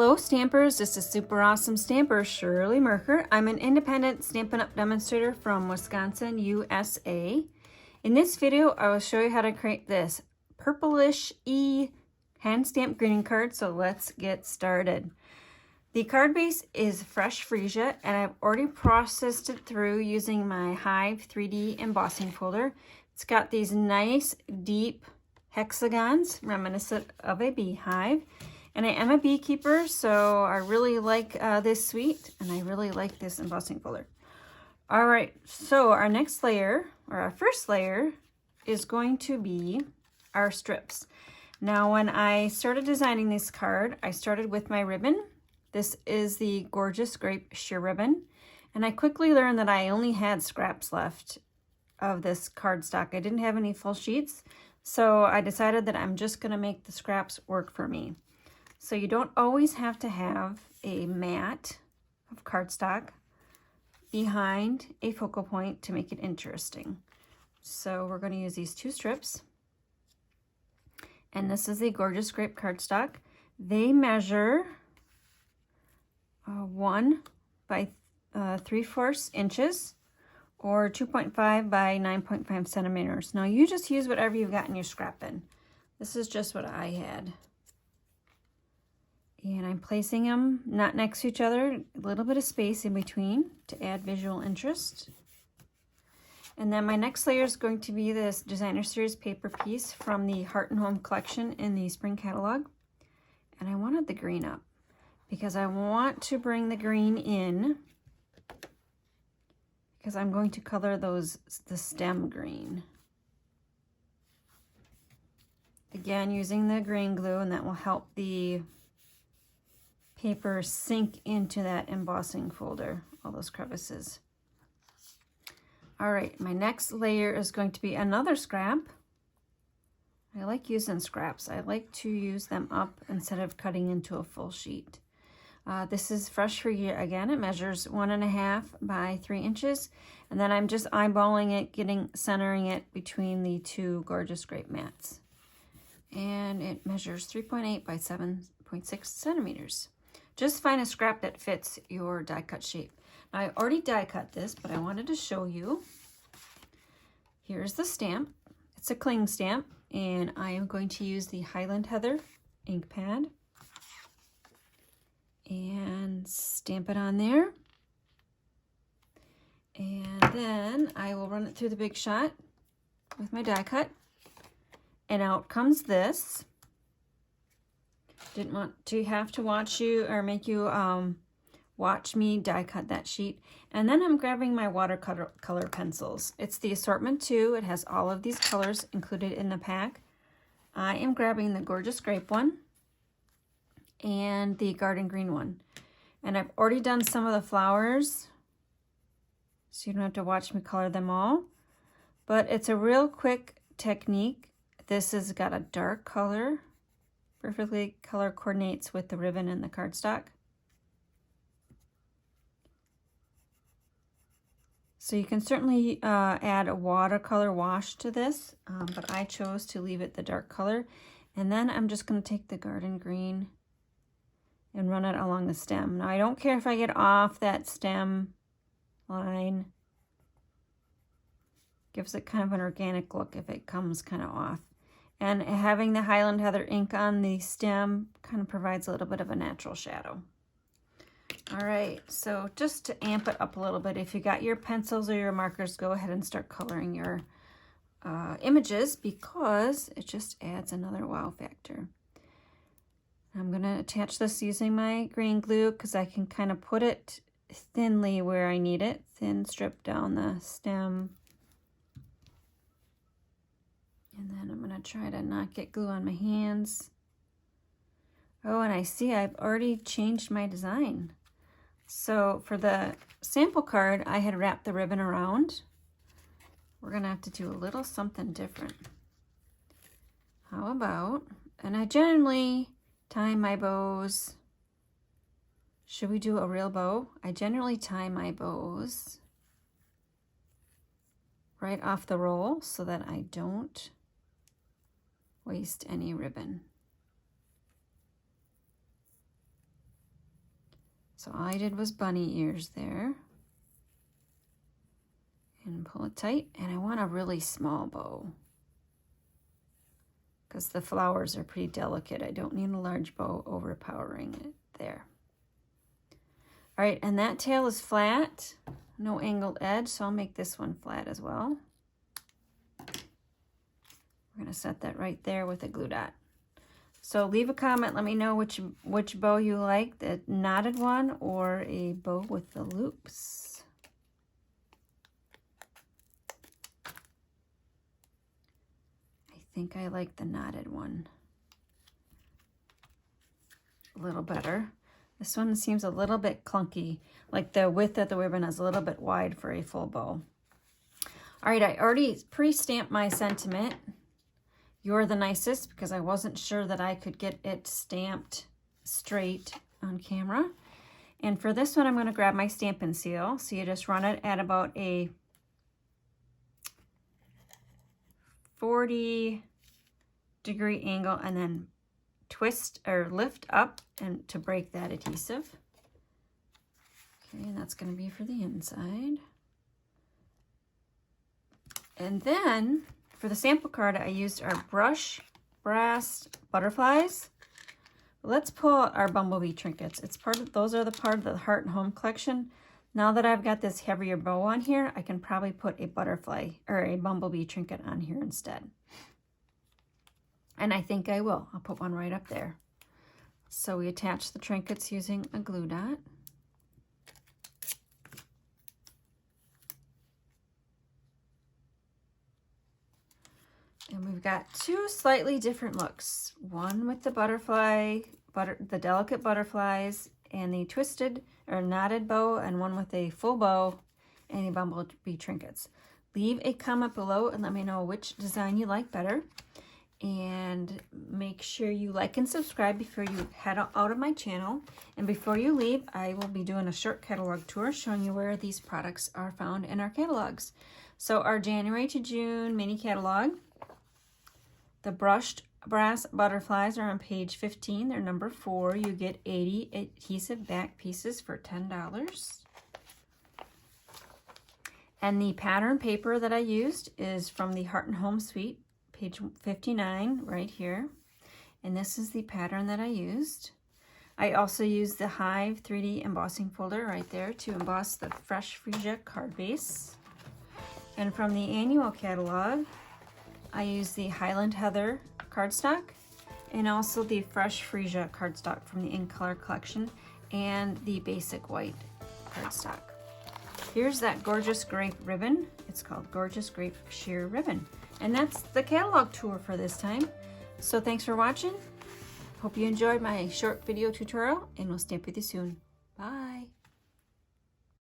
Hello Stampers, this is super awesome stamper Shirley Merker. I'm an independent Stampin' Up! Demonstrator from Wisconsin, USA. In this video, I will show you how to create this purplish-y hand stamped greeting card, so let's get started. The card base is fresh Fressia, and I've already processed it through using my Hive 3D embossing folder. It's got these nice deep hexagons reminiscent of a beehive. And I am a beekeeper, so I really like this suite, and I really like this embossing folder. All right, so our next layer, or our first layer, is going to be our strips. Now, when I started designing this card, I started with my ribbon. This is the gorgeous Grape sheer ribbon, and I quickly learned that I only had scraps left of this cardstock. I didn't have any full sheets, so I decided that I'm just gonna make the scraps work for me. So you don't always have to have a mat of cardstock behind a focal point to make it interesting. So we're going to use these two strips. And this is the gorgeous Grape cardstock. They measure 1 by 3/4 inches or 2.5 by 9.5 centimeters. Now you just use whatever you've got in your scrap bin. This is just what I had. And I'm placing them not next to each other, a little bit of space in between to add visual interest. And then my next layer is going to be this Designer Series paper piece from the Heart and Home collection in the spring catalog. And I wanted the green up because I want to bring the green in because I'm going to color the stem green. Again, using the green glue, and that will help the paper sink into that embossing folder, all those crevices. All right, my next layer is going to be another scrap. I like using scraps. I like to use them up instead of cutting into a full sheet. This is fresh Fressia again. It measures 1.5 by 3 inches, and then I'm just eyeballing it, centering it between the two gorgeous Grape mats. And it measures 3.8 by 7.6 centimeters. Just find a scrap that fits your die cut shape. Now, I already die cut this, but I wanted to show you. Here's the stamp. It's a cling stamp, and I am going to use the Highland Heather ink pad and stamp it on there. And then I will run it through the Big Shot with my die cut, and out comes this. Didn't want to have to watch you or make you watch me die cut that sheet. And then I'm grabbing my watercolor pencils. It's the assortment 2. It has all of these colors included in the pack. I am grabbing the gorgeous Grape one and the garden green one. And I've already done some of the flowers, so you don't have to watch me color them all. But it's a real quick technique. This has got a dark color. Perfectly color coordinates with the ribbon and the cardstock. So you can certainly add a watercolor wash to this, but I chose to leave it the dark color. And then I'm just going to take the garden green and run it along the stem. Now I don't care if I get off that stem line. Gives it kind of an organic look if it comes kind of off. And having the Highland Heather ink on the stem kind of provides a little bit of a natural shadow. All right, so just to amp it up a little bit, if you got your pencils or your markers, go ahead and start coloring your images because it just adds another wow factor. I'm gonna attach this using my green glue because I can kind of put it thinly where I need it, thin strip down the stem. And then I'm going to try to not get glue on my hands. Oh, and I see I've already changed my design. So for the sample card, I had wrapped the ribbon around. We're going to have to do a little something different. How about, and I generally tie my bows. Should we do a real bow? I generally tie my bows right off the roll so that I don't waste any ribbon. So all I did was bunny ears there. And pull it tight. And I want a really small bow, because the flowers are pretty delicate. I don't need a large bow overpowering it there. All right, and that tail is flat, no angled edge, so I'll make this one flat as well. We're gonna set that right there with a glue dot. So leave a comment, let me know which bow you like, the knotted one or a bow with the loops. I think I like the knotted one a little better. This one seems a little bit clunky, like the width of the ribbon is a little bit wide for a full bow. All right, I already pre-stamped my sentiment, "You're the nicest," because I wasn't sure that I could get it stamped straight on camera. And for this one, I'm going to grab my Stampin' Seal. So you just run it at about a 40-degree angle and then twist or lift up and to break that adhesive. Okay, and that's going to be for the inside. And then for the sample card, I used our brush brass butterflies. Let's pull out our bumblebee trinkets. It's those are the part of the Heart and Home collection. Now that I've got this heavier bow on here, I can probably put a butterfly or a bumblebee trinket on here instead. And I think I will. I'll put one right up there. So we attach the trinkets using a glue dot. And we've got two slightly different looks. One with the butterfly, the delicate butterflies and the twisted or knotted bow, and one with a full bow and a bumblebee trinkets. Leave a comment below and let me know which design you like better. And make sure you like and subscribe before you head out of my channel. And before you leave, I will be doing a short catalog tour showing you where these products are found in our catalogs. So our January to June mini catalog, the brushed brass butterflies are on page 15. They're number 4. You get 80 adhesive back pieces for $10. And the pattern paper that I used is from the Heart and Home Suite, page 59 right here. And this is the pattern that I used. I also used the Hive 3D embossing folder right there to emboss the Fresh Fressia card base. And from the annual catalog, I used the Highland Heather cardstock and also the Fresh Fressia cardstock from the In Color collection and the basic white cardstock. Here's that gorgeous grape ribbon. It's called Gorgeous Grape Sheer Ribbon. And that's the catalog tour for this time. So thanks for watching. Hope you enjoyed my short video tutorial, and we'll stamp with you soon. Bye.